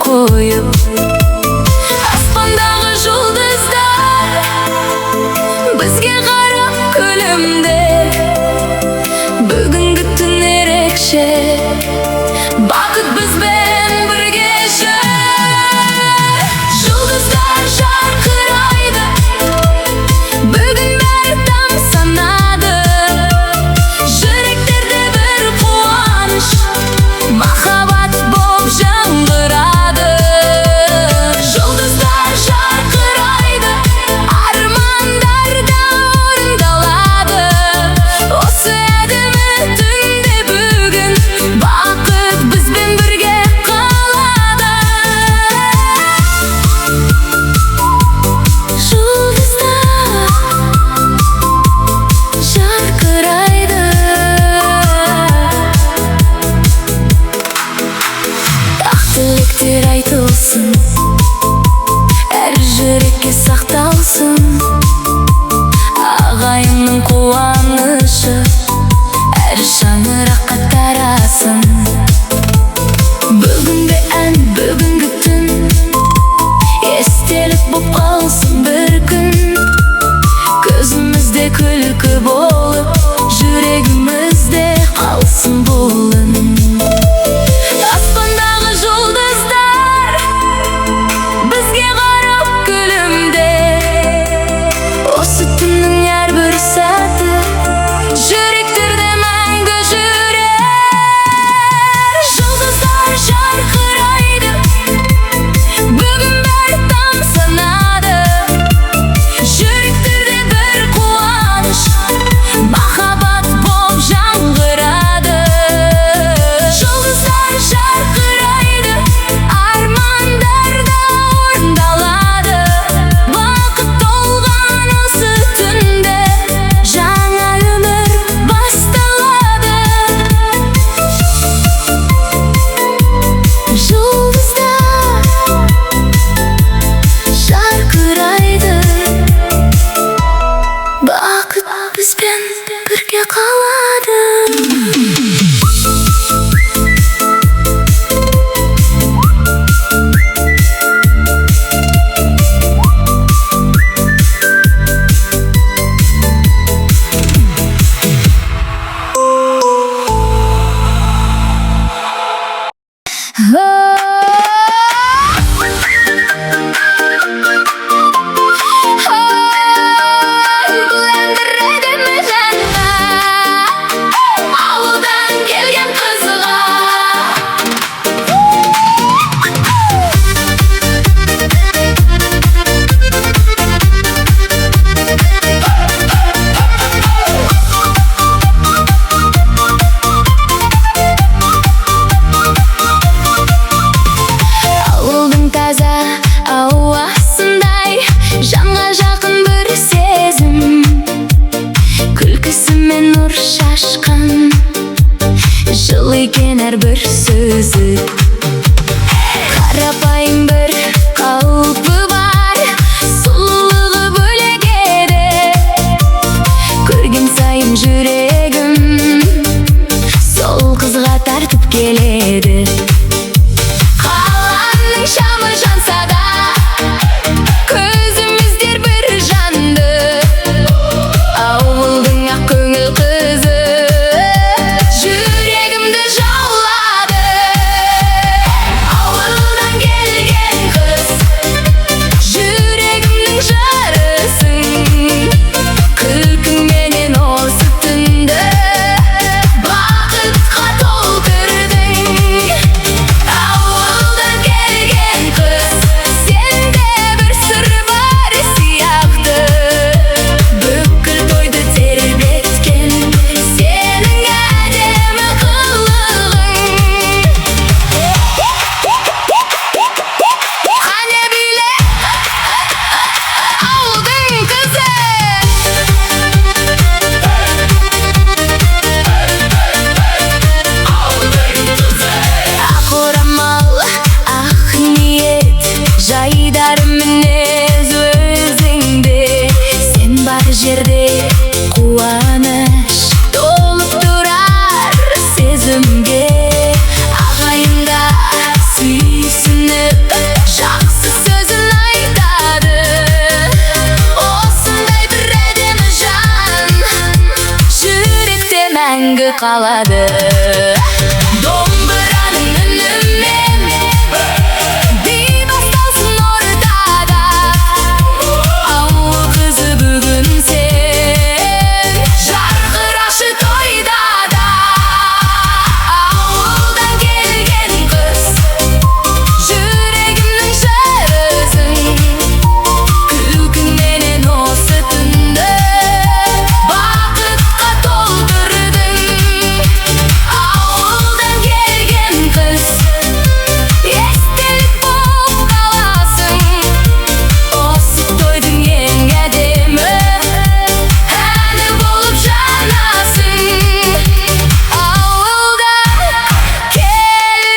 қойып, аспандағы жұлдыздар бізге қарап күлімде. Бүгінгі түн ерекше, бақыт бізбен бірге жүр. Жұлдыздар жарқырайды, бүгін бәрі тамсанады. Жүректерде бір қуаныш, махаббат боп жаңғырады. Жұлдыздар жарқырайды, армандар да орындалады. Осы әдемі түнде бүгін бақыт бізбен бірге қалады. Жұлдыздар жарқырайды, ақ тілектер айтылсын, әр жүрекке сақталсын. Ағайынның қуанышы әр шаңыраққа тарасын. Бүгінгі ән, бүгінгі түн естелік боп қалсын бір күн. Көзімізде күлкі болып, жүрегімізде қалсын бұл үн. Аспандағы жұлдыздар бізге қарап күлімде. Осы түннің әрбір сәті жүректерде мәңгі жүрер. Жұлдыздар жарқырайды, бүгін бәрі тамсанады. Жүректерде бір қуаныш, махаббат боп жаңғырады. Жұлдыздар жарқырайды, армандар да орындалады. Бақыт толған осы түнде жаңа өмір басталады. Жұлдыздар жарқырайды, бақыт бізбен бірге қалады. Бұл әндер әдемі жаңа, ауылдан келген қызға. Ауылдың таза ауасындай, жанға жақын бір сезім. Күлкісімен нұр шашқан, жылы екен әрбір сөзі. Қарапайым бір қалпы бар, сұлулығы бөлек еді. Көрген сайын жүрегім сол қызға тартып келеді. Қаланың шамы жанса да, көзіміздер бір жанды. Ауылдың ақ көңіл қызы жүрегімді жаулады. Ауылдан келген қыз, жүрегімнің жарысың. Күлкіңменен осы түнді бақытқа толтырдың. Ауылдан келген қыз, сенде бір сыр бар сияқты. Бүкіл тойды тербеткен сенің әдемі қылығың. Қане биле, ауылдың қызы. Ақ орамал, ақ ниет, жайдар мінез өзіңде. Сен бар жерде қуаныш толып тұрар сезімге. Ағайында сүйсініп қалады. Домбыраның үнімен би басталсын ортада, ауыл қызы бүгін сен жарқырашы тойда да. Ауылдан келген қыз, жүрегімнің жырызың, күлкіңменен осы түнді бақытқа толтырдың. Ауылдан келген қыз, естелік болып қаласың, осы тойдың ең әдемі әні болып жанасың. Ауылдан келген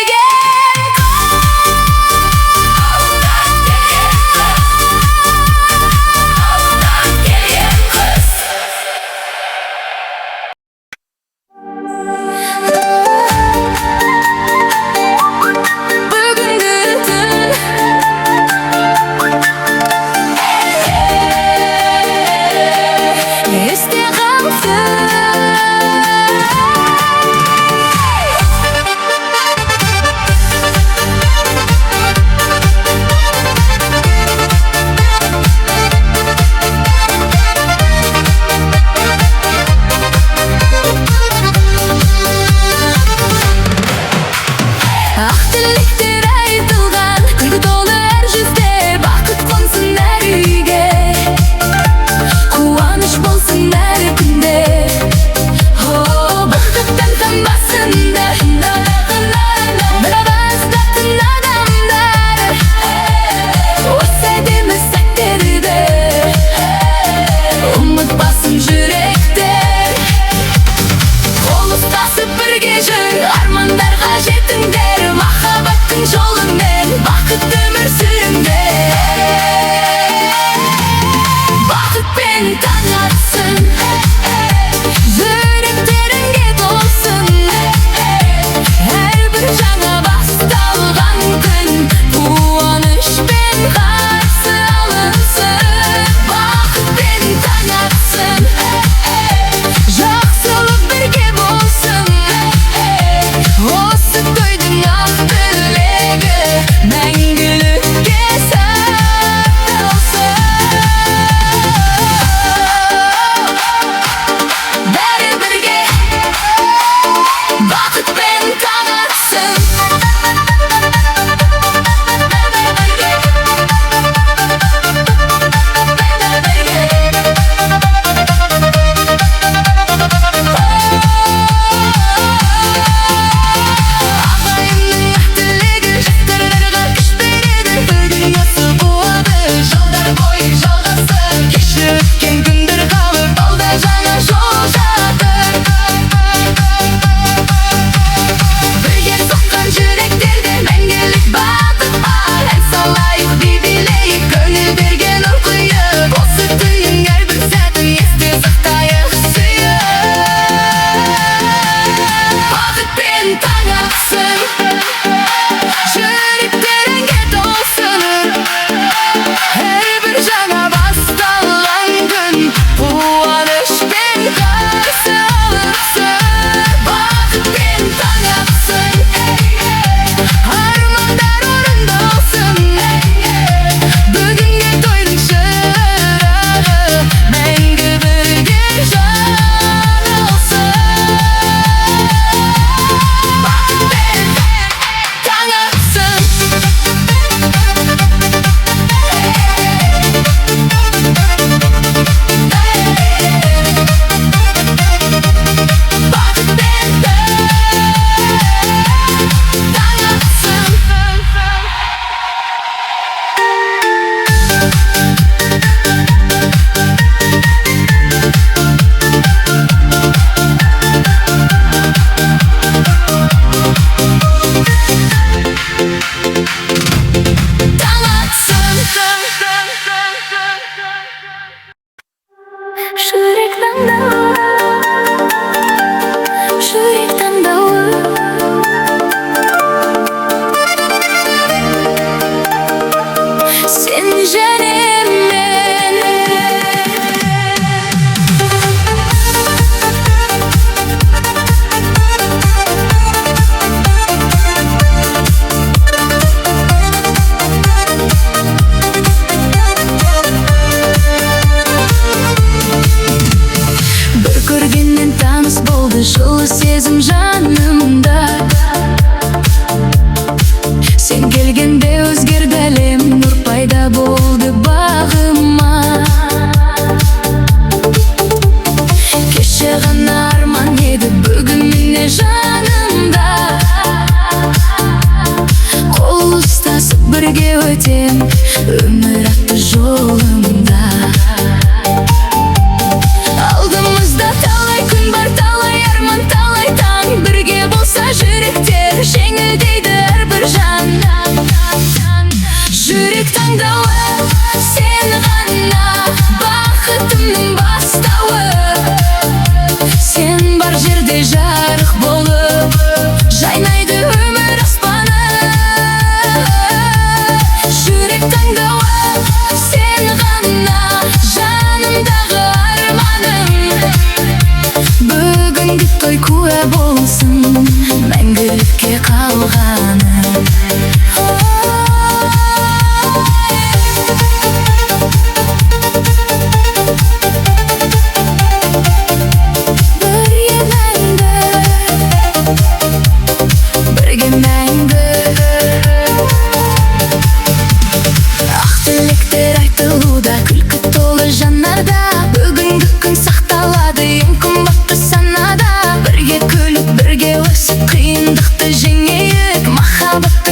бүгінгі түн есте қалсын. Ақ тілектер айтылған, күлкі толы әр жүзде, бақыт қонсын әр үйге, қуаныш болсын әр күнде. Бақыттан таңбасында бір аваздатын адамдар, осы әдемі сәттерді ұмытпасын жүректер. Қол ұстасып бірге жүр, армандарға жетіңдер, махаббаттың жолымен бақытты өмір сүріңдер. Бақытпен таң атсын, жүректеріңе толсын, әрбір жаңа басталған күн қуанышпен қарсы алынсын. Бақытпен таң атсын, жақсылық бірге болсын, осы тойдың ақ тілегі мәңгілікке сақталсын. Бәрі бірге бақытпен таң атсын. Ағайынның ақ тілегі жастарға күш береді, бүгін осы қуады жылдар бойы жалғасын. Кеше өткен күндер қалып, алда жаңа жол жатыр. Бірге соққан жүректерде мәңгілік бақыт бар. Ән салайық, би билейік, көңіл берген ұр құйып, осы түннің әрбір сәтін есте сақтайық сүйіп. Бақытпен таң атсын, жүректеріңе толсын, әрбір жаңа басталған күн қуанышпен қарсы алынсын. Бақытпен таң атсын, армандар орындалсын, бүгінгі тойдың шырағы мәңгі бірге жанылсын. Бақытпен таң атсын. сен өмір атты жолында. Алдымызда талай күн бар, талай арман, талай таң. Бірге болса жүректер жеңілдейді әрбір жан. Жүрек таңдауы сен ғана, бақытымның бастауы. Сен бар жерде жарық болып жайнайды өмір аспаны. Жүрек таңдауы сен ғана, жанымдағы арманым. Бүгінгі той куә болсын мәңгілікке қалғаны.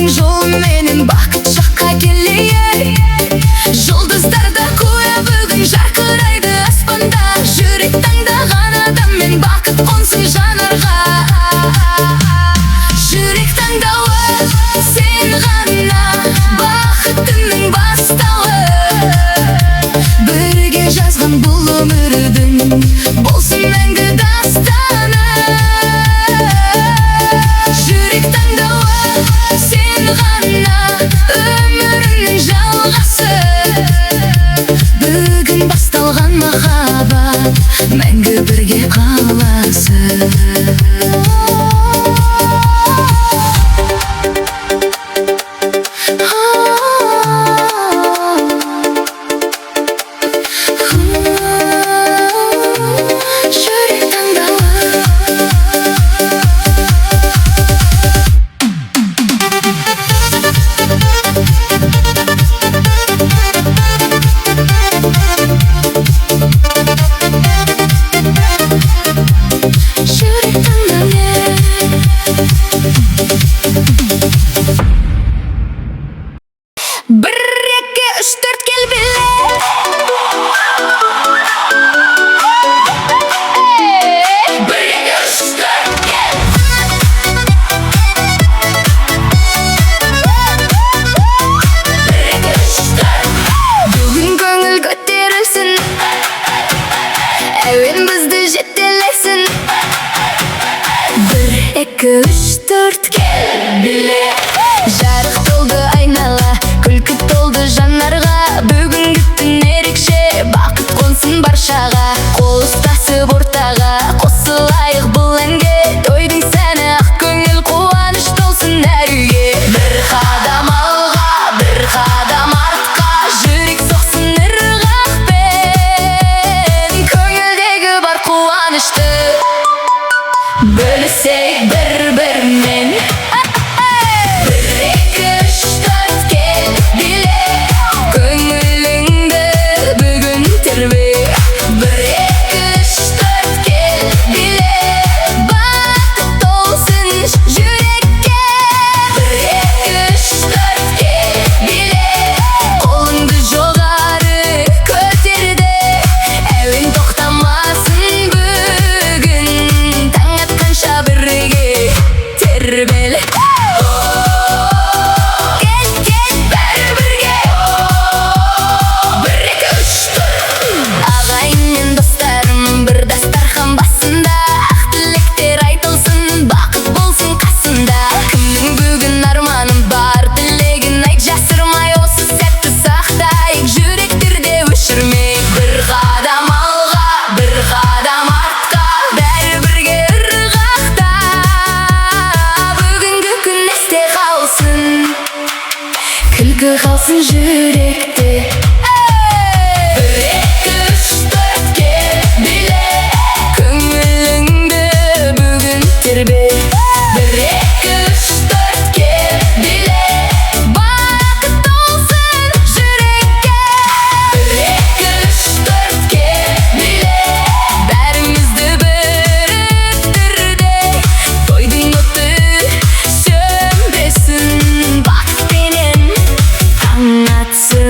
Жолменен бақыт жаққа келейік. Жұлдыздарда куә бүгін жарқырайды аспанда. Жүрек таңдаған адаммен бақыт қонсын жанарға. Жүрек таңдауы сен ғана, бақытымның бастауы. Бірге жазған бұл өмірдің болсын мәңгі дастаны. Жүрек таңдауы сен ғана, өмірімнің жалғасы. Бүгін басталған махаббат мәңгі бірге қаласы. Кел Билейік. Жарық толды айнала, күлкі толды жанарға. Бүгінгі түн ерекше, бақыт қонсын баршаға. Қол ұстасып ортаға қосылайық бұл әнге. Тойдың сәні ақ көңіл, қуаныш толсын әр үйге. Бір қадам алға, бір қадам артқа, жүрек соқсын ырғақпен. Көңілдегі бар қуанышты бөлісейік бір-бірмен. Күлкі қалсын жүректе. Бір-екі, үш-төрт, кел билейік. Көңіліңді бүгін тербе. Бір-екі, үш-төрт, кел билейік. Бақыт толсын жүрекке. Бір-екі, үш-төрт, кел билейік. Бәрімізді біріктірді. Тойдың оты сөнбесін бақытпенен. айтсын